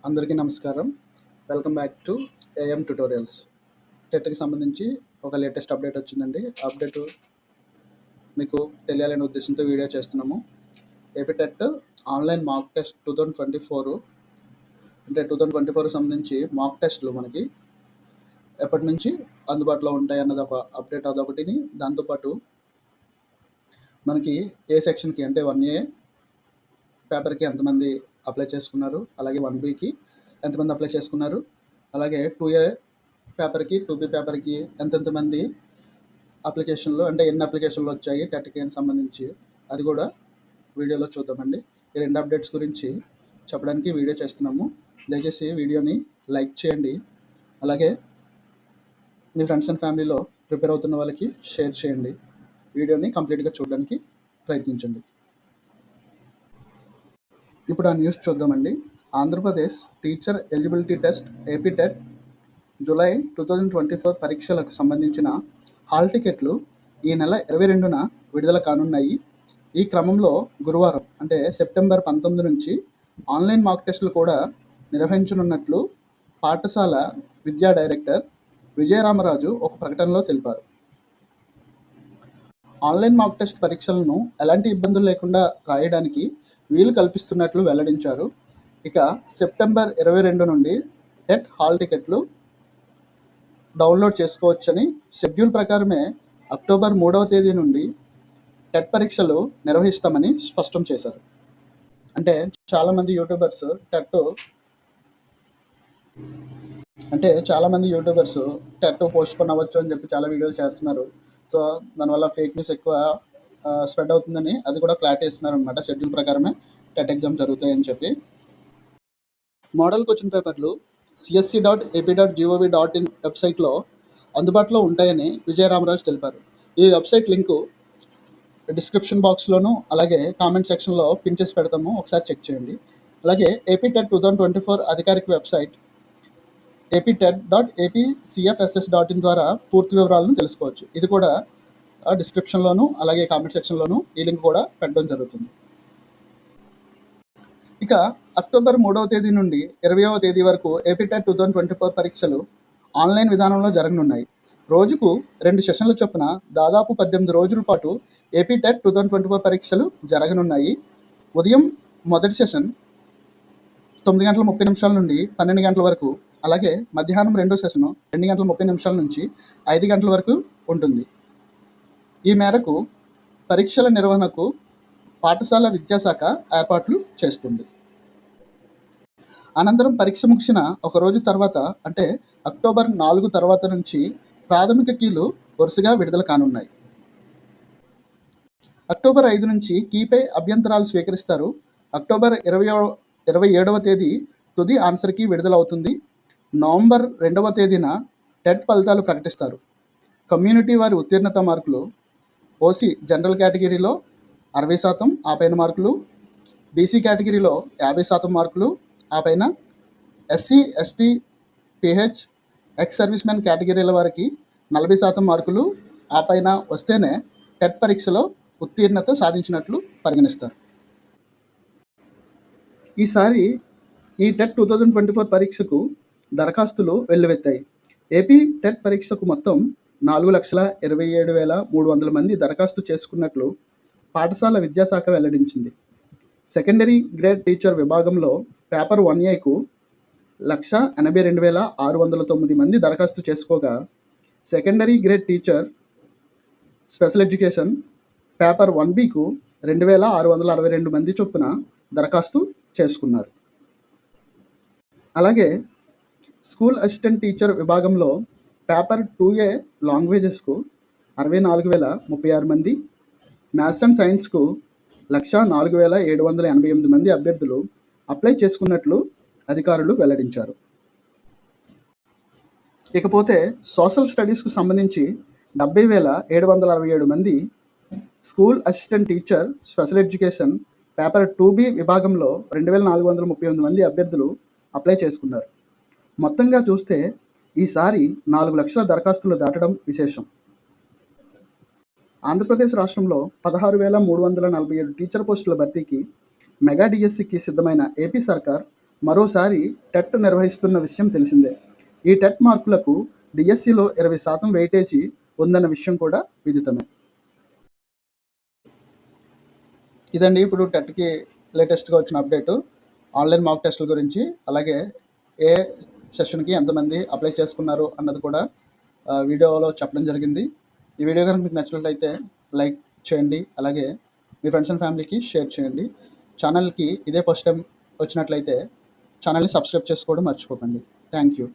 అందరికీ నమస్కారం. Welcome back to AM tutorials. టెట్‌కి సంబంధించి ఒక లేటెస్ట్ అప్డేట్ వచ్చిందండి. అప్డేట్ మీకు తెలియాలనే ఉద్దేశంతో వీడియో చేస్తున్నాము. AP TET online mock test 2024 అంటే 2024కి సంబంధించి మాక్ టెస్టులు మనకి ఎప్పటి నుంచి అందుబాటులో ఉంటాయి అన్నది ఒక అప్డేట్ అదొకటిని. దాంతోపాటు మనకి ఏ సెక్షన్‌కి అంటే 1A పేపర్‌కి ఎంతమంది అప్లై చేసుకున్నారు, అలాగే 1Bకి ఎంతమంది అప్లై చేసుకున్నారు, అలాగే 2A పేపర్‌కి 2B పేపర్‌కి ఎంతెంతమంది అప్లికేషన్లు అంటే ఎన్ని అప్లికేషన్లు వచ్చాయి టెట్‌కి సంబంధించి అది కూడా వీడియోలో చూద్దామండి. ఈ 2 అప్డేట్స్ గురించి చెప్పడానికి వీడియో చేస్తున్నాము. దయచేసి వీడియోని లైక్ చేయండి, అలాగే మీ ఫ్రెండ్స్ అండ్ ఫ్యామిలీలో ప్రిపేర్ అవుతున్న వాళ్ళకి షేర్ చేయండి. వీడియోని కంప్లీట్గా చూడడానికి ప్రయత్నించండి. ఇప్పుడు ఆ న్యూస్ చూద్దామండి. Andhra Pradesh teacher eligibility test AP TET July 2024 పరీక్షలకు సంబంధించిన హాల్ టికెట్లు ఈ నెల 22న విడుదల కానున్నాయి. ఈ క్రమంలో గురువారం అంటే సెప్టెంబర్ 19 నుంచి ఆన్లైన్ మాక్ టెస్టులు కూడా నిర్వహించనున్నట్లు పాఠశాల విద్యా డైరెక్టర్ విజయరామరాజు ఒక ప్రకటనలో తెలిపారు. ఆన్లైన్ మాక్ టెస్ట్ పరీక్షలను ఎలాంటి ఇబ్బందులు లేకుండా రాయడానికి వీలు కల్పిస్తున్నట్లు వెల్లడించారు. ఇక సెప్టెంబర్ 22 నుండి టెట్ హాల్ టికెట్లు డౌన్లోడ్ చేసుకోవచ్చని, షెడ్యూల్ ప్రకారమే అక్టోబర్ 3వ తేదీ నుండి టెట్ పరీక్షలు నిర్వహిస్తామని స్పష్టం చేశారు. అంటే చాలామంది యూట్యూబర్స్ టెట్ పోస్ట్పోన్ అవ్వచ్చు అని చెప్పి చాలా వీడియోలు చేస్తున్నారు. సో దానివల్ల ఫేక్ న్యూస్ ఎక్కువ స్ప్రెడ్ అవుతుందని అది కూడా క్లారిటీ ఇస్తున్నారు అనమాట. షెడ్యూల్ ప్రకారమే టెట్ ఎగ్జామ్ జరుగుతాయని చెప్పి. మోడల్ క్వశ్చన్ పేపర్లు csc.ap.gov.in వెబ్సైట్లో అందుబాటులో ఉంటాయని విజయరామరాజు తెలిపారు. ఈ వెబ్సైట్ లింకు డిస్క్రిప్షన్ బాక్స్లోను అలాగే కామెంట్ సెక్షన్లో పిన్ చేసి పెడతాము, ఒకసారి చెక్ చేయండి. అలాగే ఏపీ టెట్ 2024 అధికారిక వెబ్సైట్ aptet.apcfss.in ద్వారా పూర్తి వివరాలను తెలుసుకోవచ్చు. ఇది కూడా డిస్క్రిప్షన్లోను అలాగే కామెంట్ సెక్షన్లోను ఈ లింక్ కూడా పెట్టడం జరుగుతుంది. ఇక అక్టోబర్ 3వ తేదీ నుండి 20వ తేదీ వరకు ఏపీ టెట్ 2024 పరీక్షలు ఆన్లైన్ విధానంలో జరగనున్నాయి. రోజుకు 2 సెషన్ల చొప్పున దాదాపు 18 రోజుల పాటు ఏపీ టెట్ 2024 పరీక్షలు జరగనున్నాయి. ఉదయం మొదటి సెషన్ 9 గంటల 30 నిమిషాల నుండి 12 గంటల వరకు, అలాగే మధ్యాహ్నం రెండో సెషన్ 2 గంటల 30 నిమిషాల నుంచి 5 గంటల వరకు ఉంటుంది. ఈ మేరకు పరీక్షల నిర్వహణకు పాఠశాల విద్యాశాఖ ఏర్పాట్లు చేస్తుంది. అనంతరం పరీక్ష ముగిసిన ఒక రోజు తర్వాత అంటే అక్టోబర్ 4 తర్వాత నుంచి ప్రాథమిక కీలు వరుసగా విడుదల కానున్నాయి. అక్టోబర్ 5 నుంచి కీపై అభ్యంతరాలు స్వీకరిస్తారు. అక్టోబర్ 27వ తేదీ తుది ఆన్సర్ కీ విడుదల అవుతుంది. నవంబర్ 2వ తేదీన టెట్ ఫలితాలు ప్రకటిస్తారు. కమ్యూనిటీ వారి ఉత్తీర్ణత మార్కులు ఓసీ జనరల్ కేటగిరీలో 60% ఆ పైన మార్కులు, బీసీ కేటగిరీలో 50% మార్కులు ఆ పైన, SC ST PH ex servicemen కేటగిరీల వారికి 40% మార్కులు ఆ పైన వస్తేనే టెట్ పరీక్షలో ఉత్తీర్ణత సాధించినట్లు పరిగణిస్తారు. ఈసారి ఈ టెట్ 2024 పరీక్షకు దరఖాస్తులు వెల్లువెత్తాయి. ఏపీ టెట్ పరీక్షకు మొత్తం 4,27,300 మంది దరఖాస్తు చేసుకున్నట్లు పాఠశాల విద్యాశాఖ వెల్లడించింది. సెకండరీ గ్రేడ్ టీచర్ విభాగంలో పేపర్ 1Aకు 182,609 మంది దరఖాస్తు చేసుకోగా, secondary grade teacher special education paper 1Bకు 2,662 మంది చొప్పున దరఖాస్తు చేసుకున్నారు. అలాగే స్కూల్ అసిస్టెంట్ టీచర్ విభాగంలో పేపర్ 2A లాంగ్వేజెస్కు 64,036 మంది, మ్యాథ్స్ అండ్ సైన్స్కు 104,788 మంది అభ్యర్థులు అప్లై చేసుకున్నట్లు అధికారులు వెల్లడించారు. ఇకపోతే సోషల్ స్టడీస్కు సంబంధించి 70,767 మంది, school assistant teacher special education paper 2B విభాగంలో 2,438 మంది అభ్యర్థులు అప్లై చేసుకున్నారు. మొత్తంగా చూస్తే ఈసారి 4 లక్షల దరఖాస్తులు దాటడం విశేషం. ఆంధ్రప్రదేశ్ రాష్ట్రంలో 16,347 టీచర్ పోస్టుల భర్తీకి మెగా డిఎస్సికి సిద్ధమైన ఏపీ సర్కార్ మరోసారి టెట్ నిర్వహిస్తున్న విషయం తెలిసిందే. ఈ టెట్ మార్కులకు డిఎస్సిలో 20% వెయిటేజీ ఉందన్న విషయం కూడా విదితమే. ఇదండి ఇప్పుడు టెట్కి లేటెస్ట్గా వచ్చిన అప్డేటు. ఆన్లైన్ మాక్ టెస్టుల గురించి, అలాగే ఏ సెషన్కి ఎంతమంది అప్లై చేసుకున్నారు అన్నది కూడా వీడియోలో చెప్పడం జరిగింది. ఈ వీడియో కనుక మీకు నచ్చినట్లయితే లైక్ చేయండి, అలాగే మీ ఫ్రెండ్స్ అండ్ ఫ్యామిలీకి షేర్ చేయండి. ఛానల్కి ఇదే ఫస్ట్ టైం వచ్చినట్లయితే ఛానల్ని సబ్స్క్రైబ్ చేసుకోవడం మర్చిపోకండి. Thank you.